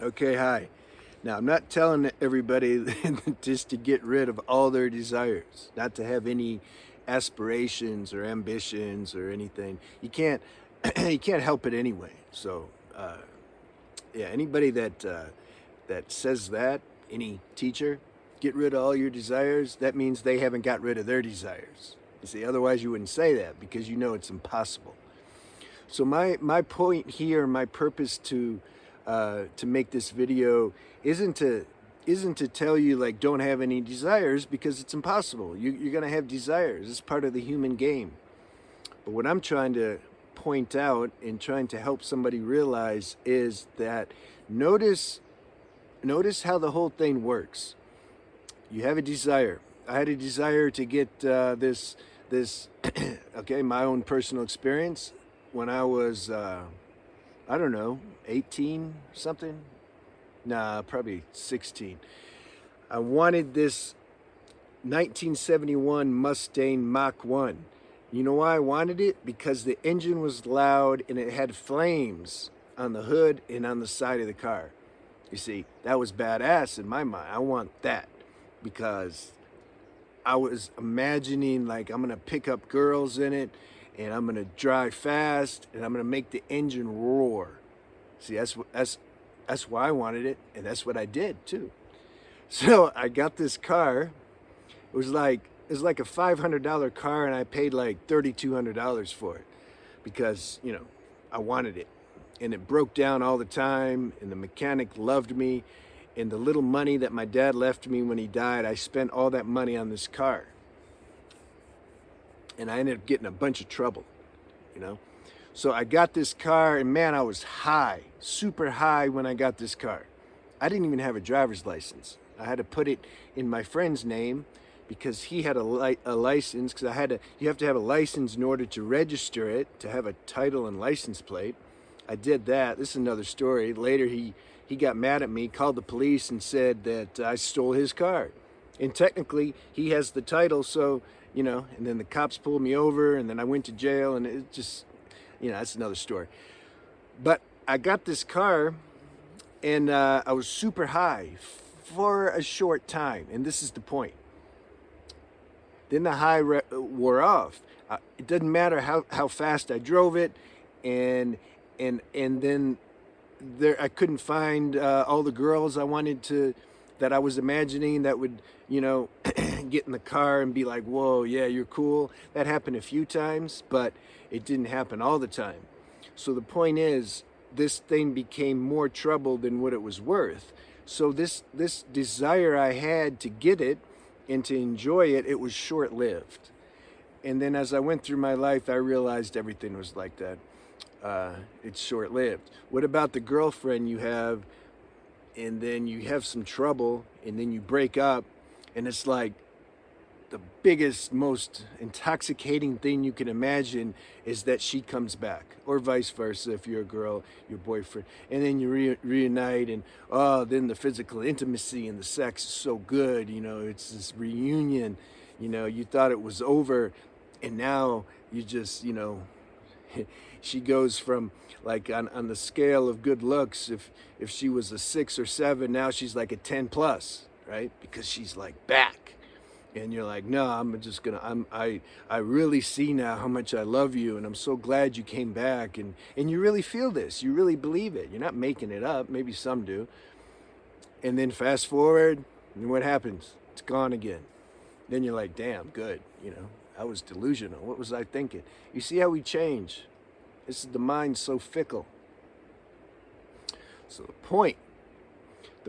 Okay, hi. Now, I'm not telling everybody just to get rid of all their desires, not to have any aspirations or ambitions or anything. You can't, you can't help it anyway. So, yeah, anybody that says that, any teacher, get rid of all your desires, that means they haven't got rid of their desires. You see, otherwise you wouldn't say that because you know it's impossible. So my point here, my purpose to make this video isn't to tell you like don't have any desires because it's impossible. You're gonna have desires. It's part of the human game. But what I'm trying to point out and trying to help somebody realize is that notice notice how the whole thing works. You have a desire. I had a desire to get this okay, my own personal experience when I was I don't know, 18 something. Nah, probably 16. I wanted this 1971 Mustang Mach 1. You know why I wanted it? Because the engine was loud and it had flames on the hood and on the side of the car. You see, that was badass in my mind. I want that because I was imagining like I'm gonna pick up girls in it and I'm gonna drive fast and I'm gonna make the engine roar. See, that's why I wanted it, and that's what I did too. So I got this car. It was like a $500 car, and I paid like $3,200 for it because I wanted it, and it broke down all the time, and the mechanic loved me, and the little money that my dad left me when he died, I spent all that money on this car, and I ended up getting a bunch of trouble, you know. So I got this car, and man, I was high, super high when I got this car. I didn't even have a driver's license. I had to put it in my friend's name because he had a license. Because you have to have a license in order to register it, to have a title and license plate. I did that. This is another story. Later, he got mad at me, called the police, and said that I stole his car. And technically, he has the title, so And then the cops pulled me over, and then I went to jail, and it just that's another story. But I got this car, and I was super high for a short time, and this is the point. Then the high wore off. It doesn't matter how fast I drove it, and then I couldn't find all the girls I wanted to, that I was imagining that would get in the car and be like, whoa, yeah, you're cool. That happened a few times, but it didn't happen all the time. So the point is, this thing became more trouble than what it was worth. So this desire I had to get it and to enjoy it, it was short-lived. And then as I went through my life, I realized everything was like that. It's short-lived. What about the girlfriend you have, and then you have some trouble, and then you break up, and it's like the biggest, most intoxicating thing you can imagine is that she comes back, or vice versa if you're a girl, your boyfriend, and then you reunite, and then the physical intimacy and the sex is so good, it's this reunion, you thought it was over, and now you just, she goes from like on the scale of good looks, if she was a 6 or 7, now she's like a 10 plus, right? Because she's like back. And you're like, no, I really see now how much I love you, and I'm so glad you came back, and you really feel this, you really believe it. You're not making it up. Maybe some do. And then fast forward, and what happens? It's gone again. Then you're like, damn, good. I was delusional. What was I thinking? You see how we change? The mind's so fickle. So the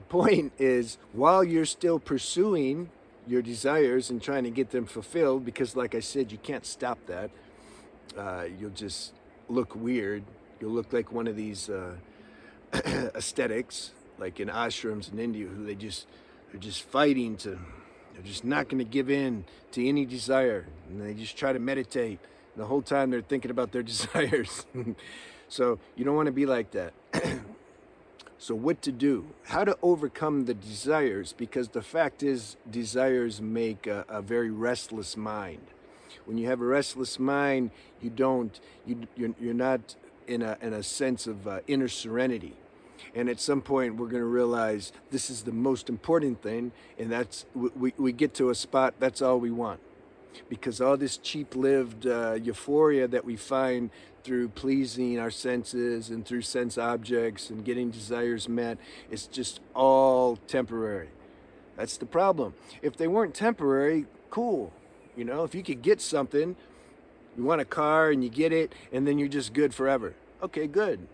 point is, while you're still pursuing your desires and trying to get them fulfilled, because like I said, you can't stop that. You'll just look weird. You'll look like one of these aesthetics, like in ashrams in India, who they're just fighting to, they're just not going to give in to any desire, and they just try to meditate. And the whole time they're thinking about their desires. So you don't want to be like that. So what to do? How to overcome the desires? Because the fact is, desires make a very restless mind. When you have a restless mind, you're not in a sense of inner serenity. And at some point, we're going to realize this is the most important thing, and that's we get to a spot, that's all we want. Because all this cheap-lived euphoria that we find through pleasing our senses and through sense objects and getting desires met is just all temporary. That's the problem. If they weren't temporary, cool. You know, if you could get something, you want a car and you get it, and then you're just good forever. Okay, good.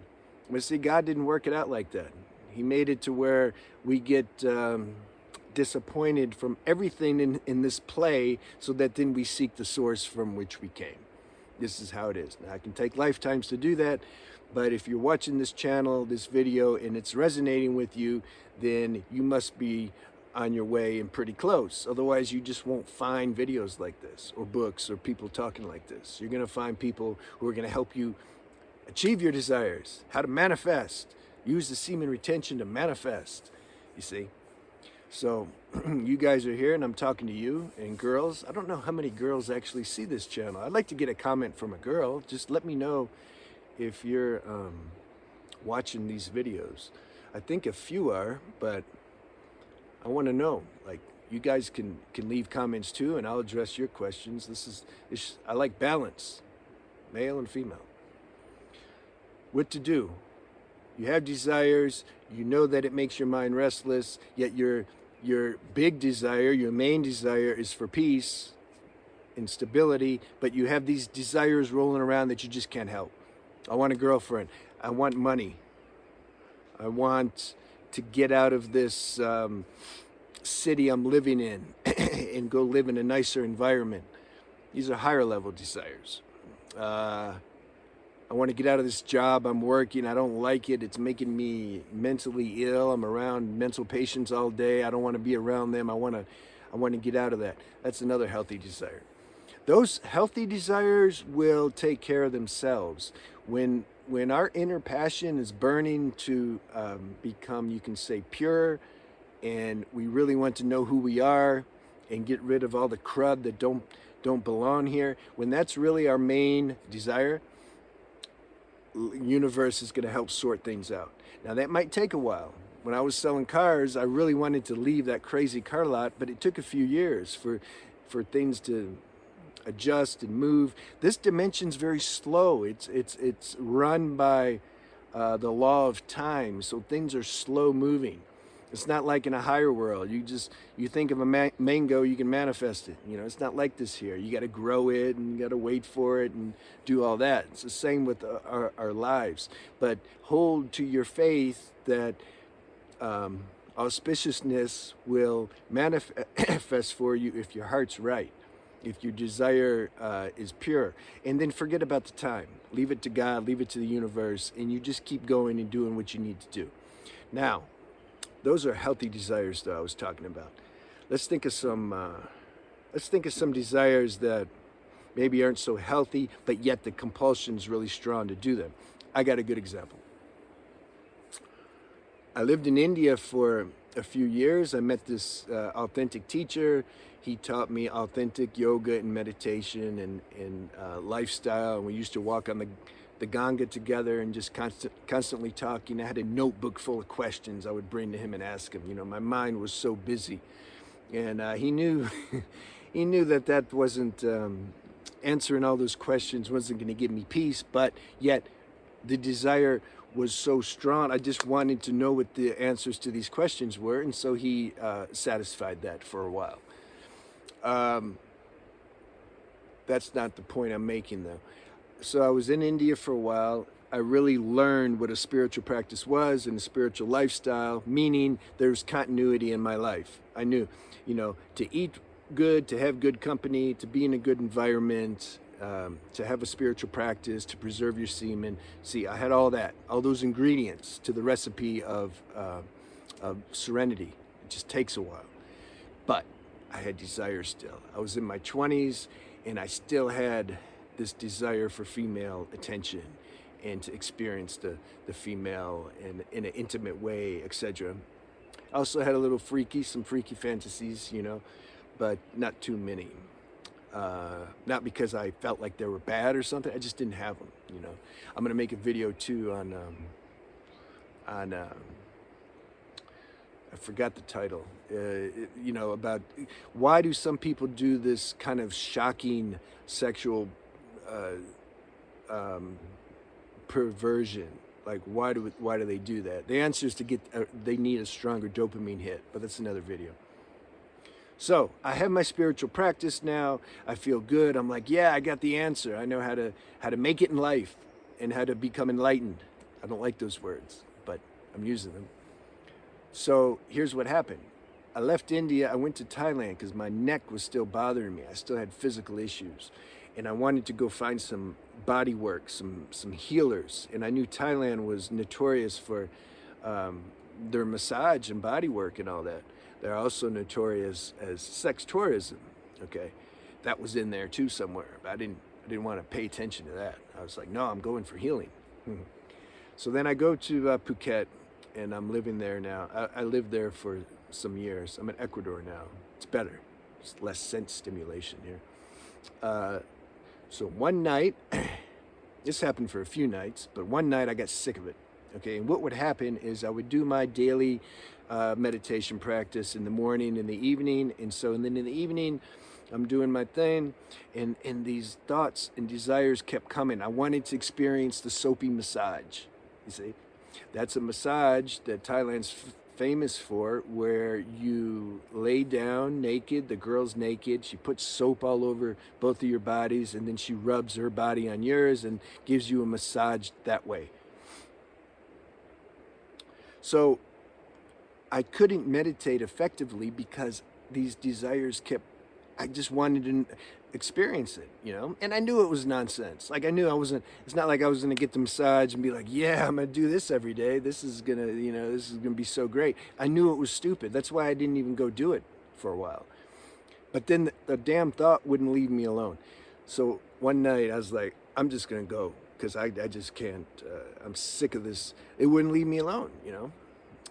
But see, God didn't work it out like that. He made it to where we get disappointed from everything in this play, so that then we seek the source from which we came. This is how it is. Now, it can take lifetimes to do that, but if you're watching this channel, this video, and it's resonating with you, then you must be on your way and pretty close. Otherwise, you just won't find videos like this, or books, or people talking like this. You're going to find people who are going to help you achieve your desires, how to manifest, use the semen retention to manifest, you see. So you guys are here, and I'm talking to you. And girls, I don't know how many girls actually see this channel. I'd like to get a comment from a girl. Just let me know if you're watching these videos. I think a few are, but I want to know. Like, you guys can leave comments too, and I'll address your questions. I like balance, male and female. What to do? You have desires. You know that it makes your mind restless, yet your big desire, your main desire, is for peace and stability, but you have these desires rolling around that you just can't help. I want a girlfriend. I want money. I want to get out of this city I'm living in and go live in a nicer environment. These are higher level desires. I want to get out of this job I'm working. I don't like it. It's making me mentally ill. I'm around mental patients all day. I don't want to be around them. I want to get out of that. That's another healthy desire. Those healthy desires will take care of themselves. When our inner passion is burning to become, you can say, pure, and we really want to know who we are and get rid of all the crud that don't belong here, when that's really our main desire, universe is going to help sort things out. Now, that might take a while. When I was selling cars, I really wanted to leave that crazy car lot, but it took a few years for things to adjust and move. This dimension's very slow. It's run by the law of time, so things are slow moving. It's not like in a higher world. You think of a mango, you can manifest it. You know, it's not like this here. You got to grow it, and you got to wait for it and do all that. It's the same with our lives. But hold to your faith that auspiciousness will manifest for you if your heart's right, if your desire is pure. And then forget about the time. Leave it to God, leave it to the universe, and you just keep going and doing what you need to do. Now, those are healthy desires that I was talking about. Let's think of some desires that maybe aren't so healthy, but yet the compulsion's really strong to do them. I got a good example. I lived in India for a few years. I met this authentic teacher. He taught me authentic yoga and meditation and lifestyle. And we used to walk on the Ganga together and just constantly talking. I had a notebook full of questions I would bring to him and ask him. You know, my mind was so busy, and he knew he knew that wasn't answering all those questions wasn't going to give me peace. But yet, the desire was so strong. I just wanted to know what the answers to these questions were, and so he satisfied that for a while. That's not the point I'm making, though. So I was in India for a while. I really learned what a spiritual practice was and a spiritual lifestyle, meaning there's continuity in my life. I knew, you know, to eat good, to have good company, to be in a good environment, to have a spiritual practice, to preserve your semen. See, I had all that, all those ingredients to the recipe of serenity. It just takes a while. But I had desire still. I was in my 20s, and I still had this desire for female attention and to experience the female in an intimate way, etc. I also had some freaky fantasies, you know, but not too many. Not because I felt like they were bad or something. I just didn't have them, you know. I'm gonna make a video too on on I forgot the title. About why do some people do this kind of shocking sexual uh, um, perversion? Like, why do they do that? The answer is to get they need a stronger dopamine hit, but that's another video. So I have my spiritual practice now. I feel good. I'm like, yeah, I got the answer. I know how to make it in life and how to become enlightened. I don't like those words, but I'm using them. So here's what happened. I left India. I went to Thailand because my neck was still bothering me. I still had physical issues. And I wanted to go find some body work, some healers. And I knew Thailand was notorious for their massage and body work and all that. They're also notorious as sex tourism. Okay, that was in there too somewhere. But I didn't want to pay attention to that. I was like, no, I'm going for healing. So then I go to Phuket, and I'm living there now. I lived there for some years. I'm in Ecuador now. It's better. It's less sense stimulation here. So one night, this happened for a few nights, but one night I got sick of it. Okay, and what would happen is I would do my daily meditation practice in the morning and the evening, and then in the evening, I'm doing my thing, and these thoughts and desires kept coming. I wanted to experience the soapy massage. You see, that's a massage that Thailand's famous for, where you lay down naked, the girl's naked, she puts soap all over both of your bodies, and then she rubs her body on yours and gives you a massage that way. So I couldn't meditate effectively because these desires I just wanted to experience it, and I knew it was nonsense. Like, I knew it's not like I was going to get the massage and be like, yeah, I'm going to do this every day. This is going to be so great. I knew it was stupid. That's why I didn't even go do it for a while. But then the damn thought wouldn't leave me alone. So one night I was like, I'm just going to go because I just can't. I'm sick of this. It wouldn't leave me alone,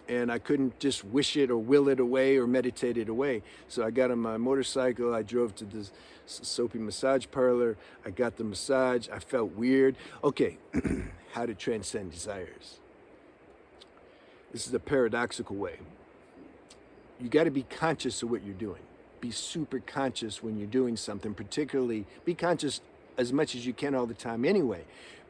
and I couldn't just wish it or will it away or meditate it away. So I got on my motorcycle, I drove to this soapy massage parlor, I got the massage, I felt weird. Okay, how to transcend desires. This is a paradoxical way. You got to be conscious of what you're doing. Be super conscious when you're doing something, particularly be conscious as much as you can all the time anyway.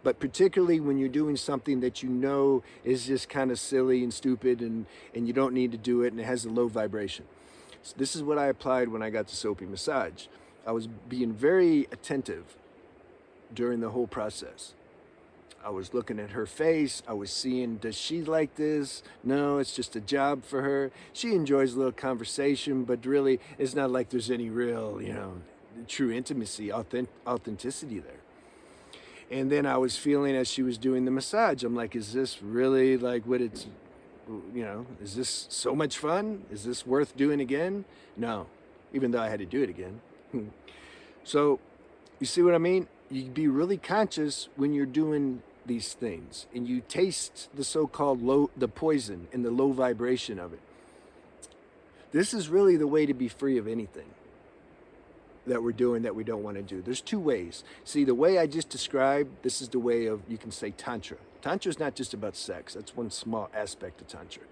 But particularly when you're doing something that you know is just kind of silly and stupid and you don't need to do it and it has a low vibration. So this is what I applied when I got the soapy massage. I was being very attentive during the whole process. I was looking at her face. I was seeing, does she like this? No, it's just a job for her. She enjoys a little conversation, but really it's not like there's any real, true intimacy, authenticity there. And then I was feeling as she was doing the massage, I'm like, is this really like what it's, is this so much fun? Is this worth doing again? No, even though I had to do it again. So you see what I mean? You be really conscious when you're doing these things and you taste the so-called the poison and the low vibration of it. This is really the way to be free of anything that we're doing that we don't want to do. There's two ways. See, the way I just described, this is the way of, you can say, Tantra. Tantra is not just about sex. That's one small aspect of Tantra.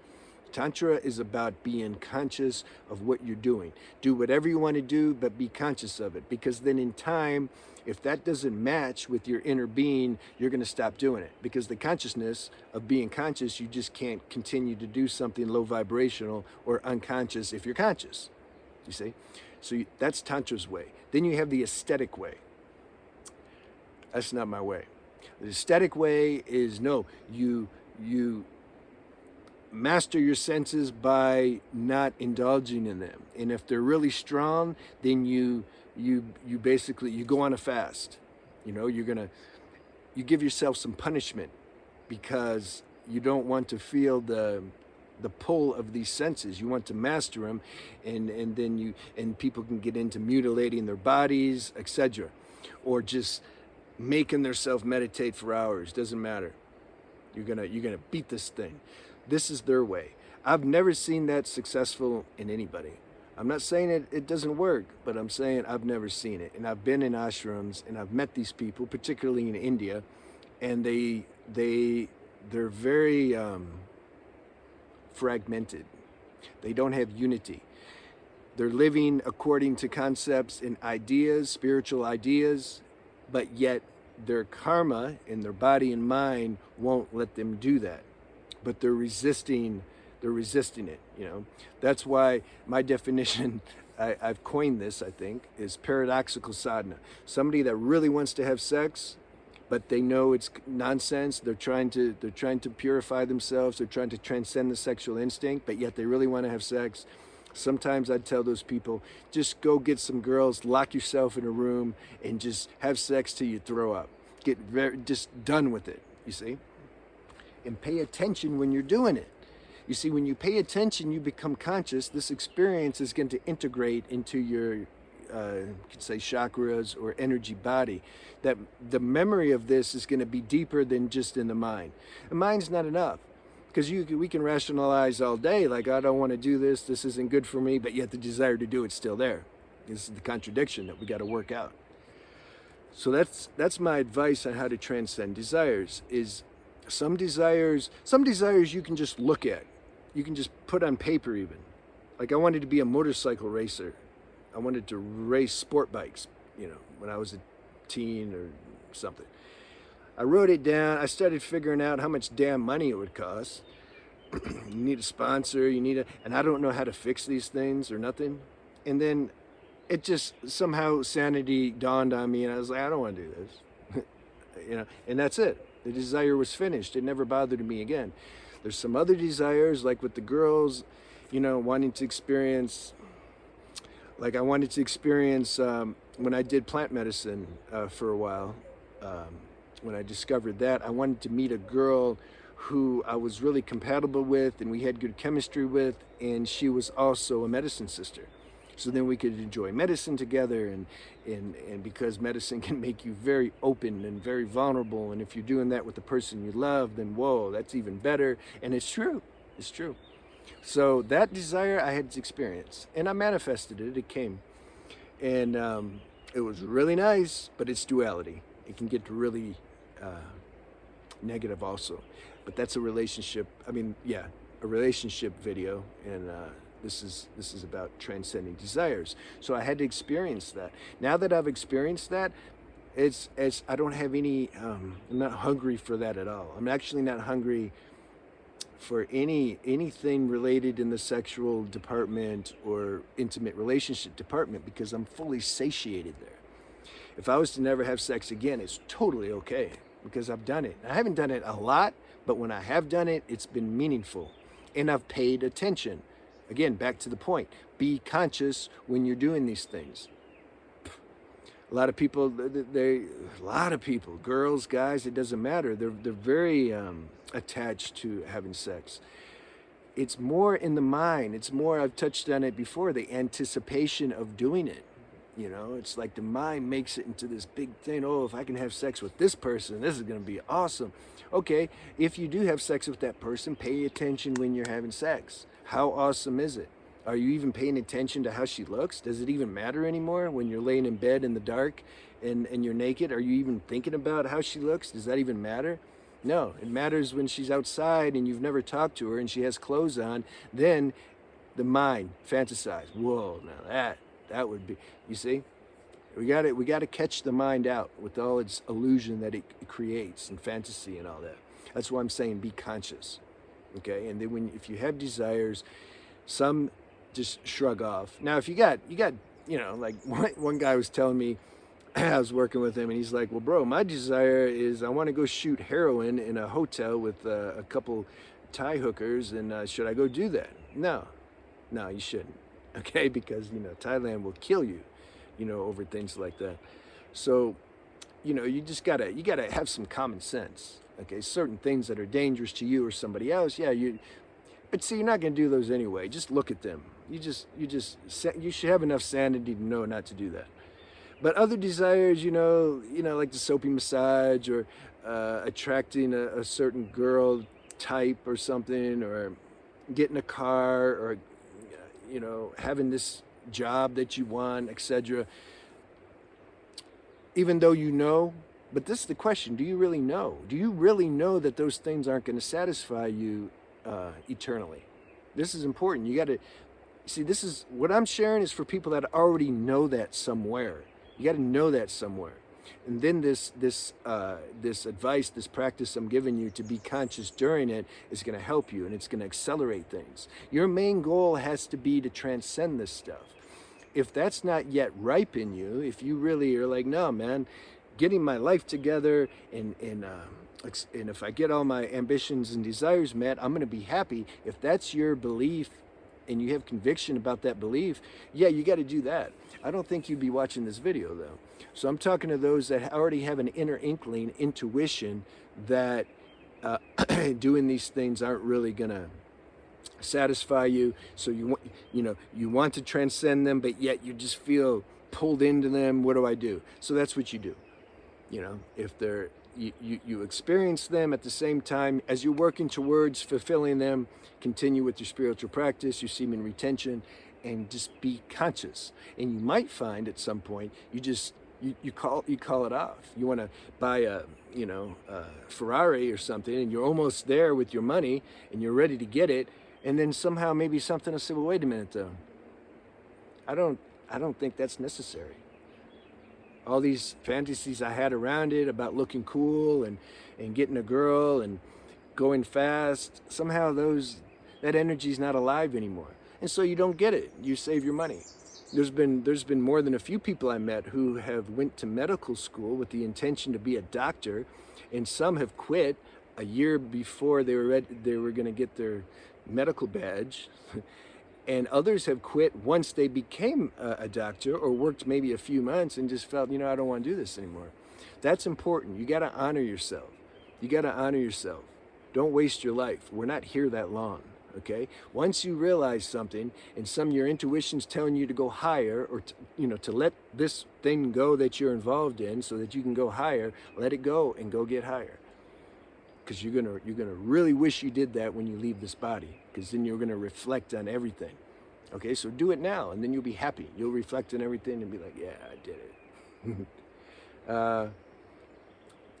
Tantra is about being conscious of what you're doing. Do whatever you want to do, but be conscious of it. Because then in time, if that doesn't match with your inner being, you're going to stop doing it. Because the consciousness of being conscious, you just can't continue to do something low vibrational or unconscious if you're conscious. You see? So that's Tantra's way. Then you have the aesthetic way. That's not my way. The aesthetic way is, no, you master your senses by not indulging in them. And if they're really strong, then you basically, you go on a fast. You give yourself some punishment because you don't want to feel the pull of these senses. You want to master them, and then people can get into mutilating their bodies, etc., or just making themselves meditate for hours. Doesn't matter. You're gonna beat this thing. This is their way. I've never seen that successful in anybody. I'm not saying it doesn't work, but I'm saying I've never seen it. And I've been in ashrams and I've met these people, particularly in India, and they're very fragmented. They don't have unity. They're living according to concepts and ideas, spiritual ideas, but yet their karma in their body and mind won't let them do that. But they're resisting it, you know. That's why my definition, I've coined this, I think, is paradoxical sadhana. Somebody that really wants to have sex, but they know it's nonsense. They're trying to purify themselves. They're trying to transcend the sexual instinct, but yet they really want to have sex. Sometimes I'd tell those people, just go get some girls, lock yourself in a room, and just have sex till you throw up. Just done with it, you see? And pay attention when you're doing it. You see, when you pay attention, you become conscious. This experience is going to integrate into your, you could say, chakras or energy body. That the memory of this is going to be deeper than just in the mind. The mind's not enough. Because we can rationalize all day, like, I don't want to do this, this isn't good for me, but yet the desire to do it's still there. This is the contradiction that we got to work out. So that's my advice on how to transcend desires. Is some desires you can just look at. You can just put on paper even. Like, I wanted to be a motorcycle racer. I wanted to race sport bikes, you know, when I was a teen or something. I wrote it down. I started figuring out how much damn money it would cost. You need a sponsor, and I don't know how to fix these things or nothing. And then it just somehow sanity dawned on me, and I was like, I don't want to do this. You know, and that's it. The desire was finished. It never bothered me again. There's some other desires, like with the girls, you know, wanting to experience, like I wanted to experience when I did plant medicine for a while. When I discovered that, I wanted to meet a girl who I was really compatible with and we had good chemistry with, and she was also a medicine sister. So then we could enjoy medicine together, and because medicine can make you very open and very vulnerable, and if you're doing that with the person you love, then whoa, that's even better. And it's true. So that desire I had to experience, and I manifested it. It came, and it was really nice, but it's duality. It can get really negative also, but that's a relationship. A relationship video, and this is about transcending desires. So I had to experience that. Now that I've experienced that, it's I don't have any. I'm not hungry for that at all. I'm actually not hungry for anything related in the sexual department or intimate relationship department, because I'm fully satiated there. If I was to never have sex again, it's totally okay, because I've done it. I haven't done it a lot, but when I have done it, it's been meaningful. And I've paid attention. Again, back to the point. Be conscious when you're doing these things. A lot of people, girls, guys, it doesn't matter. They're very attached to having sex. It's more in the mind. It's more, I've touched on it before, the anticipation of doing it. You know, it's like the mind makes it into this big thing. Oh, if I can have sex with this person, this is going to be awesome. Okay, if you do have sex with that person, pay attention when you're having sex. How awesome is it? Are you even paying attention to how she looks? Does it even matter anymore when you're laying in bed in the dark and you're naked? Are you even thinking about how she looks? Does that even matter? No, it matters when she's outside and you've never talked to her and she has clothes on. Then the mind fantasizes. Whoa, now that would be, you see, we got to catch the mind out with all its illusion that it creates and fantasy and all that. That's why I'm saying be conscious, okay? And then if you have desires, some just shrug off. Now, if you got, you know, like one guy was telling me, I was working with him, and he's like, well, bro, my desire is I want to go shoot heroin in a hotel with a couple Thai hookers, and should I go do that? No, you shouldn't. Okay, because, you know, Thailand will kill you, you know, over things like that. So, you know, you gotta have some common sense. Okay, certain things that are dangerous to you or somebody else, but see, you're not gonna do those anyway. Just look at them. You should have enough sanity to know not to do that. But other desires, you know, like the soapy massage or attracting a certain girl type or something, or getting a car, or you know, having this job that you want, etc. Even though you know, but this is the question, do you really know? Do you really know that those things aren't going to satisfy you eternally? This is important. You got to see, this is what I'm sharing is for people that already know that somewhere. You got to know that somewhere. And then this advice, this practice I'm giving you to be conscious during it is going to help you, and it's going to accelerate things. Your main goal has to be to transcend this stuff. If that's not yet ripe in you, if you really are like, no, man, getting my life together and if I get all my ambitions and desires met, I'm going to be happy. If that's your belief and you have conviction about that belief, yeah, you got to do that. I don't think you'd be watching this video though. So I'm talking to those that already have an inner inkling, intuition that doing these things aren't really gonna satisfy you. So you want to transcend them, but yet you just feel pulled into them. What do I do? So that's what you do. If they're you experience them at the same time as you're working towards fulfilling them. Continue with your spiritual practice, your semen retention, and just be conscious. And you might find at some point you call it off. You want to buy a Ferrari or something, and you're almost there with your money, and you're ready to get it, and then somehow maybe something will say, well, wait a minute though. I don't think that's necessary. All these fantasies I had around it about looking cool and getting a girl and going fast, somehow that energy's not alive anymore. And so you don't get it. You save your money. There's been more than a few people I met who have went to medical school with the intention to be a doctor, and some have quit a year before they were going to get their medical badge. And others have quit once they became a doctor or worked maybe a few months and just felt, I don't want to do this anymore. That's important. You got to honor yourself. You got to honor yourself. Don't waste your life. We're not here that long, okay? Once you realize something and your intuition's telling you to go higher or to let this thing go that you're involved in so that you can go higher, let it go and go get higher. Because you're gonna really wish you did that when you leave this body, because then you're gonna reflect on everything. Okay, so do it now, and then you'll be happy. You'll reflect on everything and be like, yeah, I did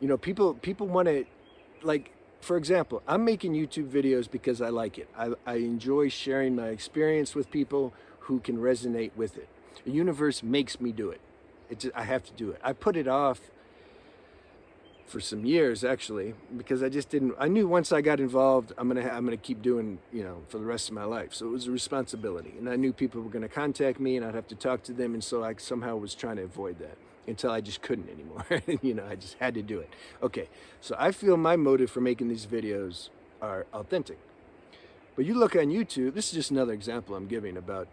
it. People want to, like, for example, I'm making YouTube videos because I like it. I enjoy sharing my experience with people who can resonate with it. The universe makes me do it. I have to do it. I put it off for some years actually, because I knew once I got involved, I'm gonna keep doing, for the rest of my life. So it was a responsibility, and I knew people were gonna contact me and I'd have to talk to them, and so I somehow was trying to avoid that until I just couldn't anymore. I just had to do it. Okay, so I feel my motive for making these videos are authentic. But you look on YouTube, this is just another example I'm giving about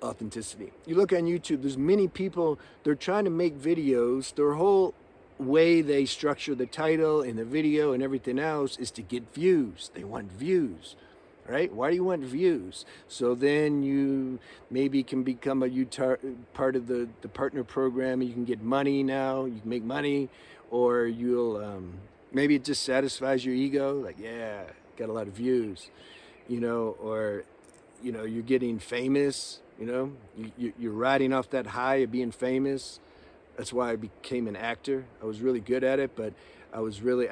authenticity. You look on YouTube, there's many people, they're trying to make videos, their whole way they structure the title and the video and everything else is to get views. They want views, right? Why do you want views? So then you maybe can become part of the partner program, and you can get money now, you can make money, or you'll, maybe it just satisfies your ego, like, yeah, got a lot of views, or, you're getting famous, you're riding off that high of being famous. That's why I became an actor. I was really good at it, but I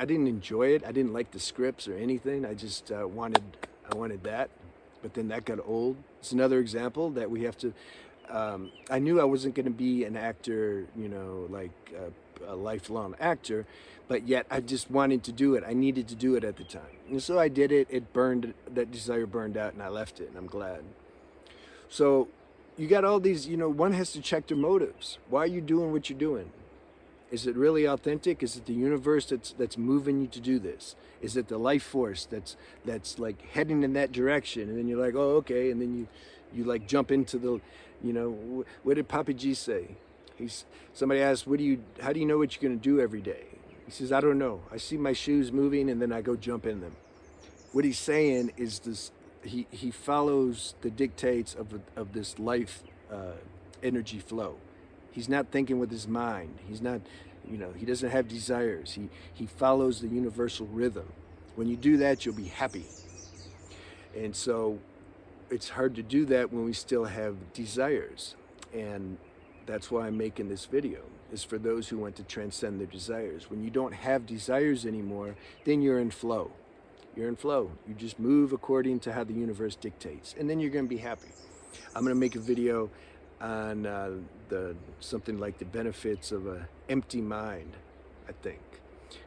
didn't enjoy it. I didn't like the scripts or anything. I just I wanted that. But then that got old. It's another example that we have to, I knew I wasn't going to be an actor, like a lifelong actor, but yet I just wanted to do it. I needed to do it at the time. And so I did it. That desire burned out, and I left it, and I'm glad. So you got all these, one has to check their motives. Why are you doing what you're doing? Is it really authentic? Is it the universe that's moving you to do this? Is it the life force that's like heading in that direction? And then you're like, oh, okay. And then you like jump into the, what did Papa G say? Somebody asked, how do you know what you're going to do every day? He says, I don't know. I see my shoes moving and then I go jump in them. What he's saying is this. He follows the dictates of this life energy flow. He's not thinking with his mind. He's not, he doesn't have desires. He follows the universal rhythm. When you do that, you'll be happy. And so it's hard to do that when we still have desires. And that's why I'm making this video, is for those who want to transcend their desires. When you don't have desires anymore, then you're in flow. You're in flow. You just move according to how the universe dictates, and then you're going to be happy. I'm going to make a video on something like the benefits of an empty mind, I think.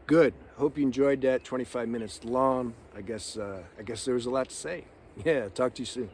Good. Hope you enjoyed that. 25 minutes long. I guess there was a lot to say. Yeah, talk to you soon.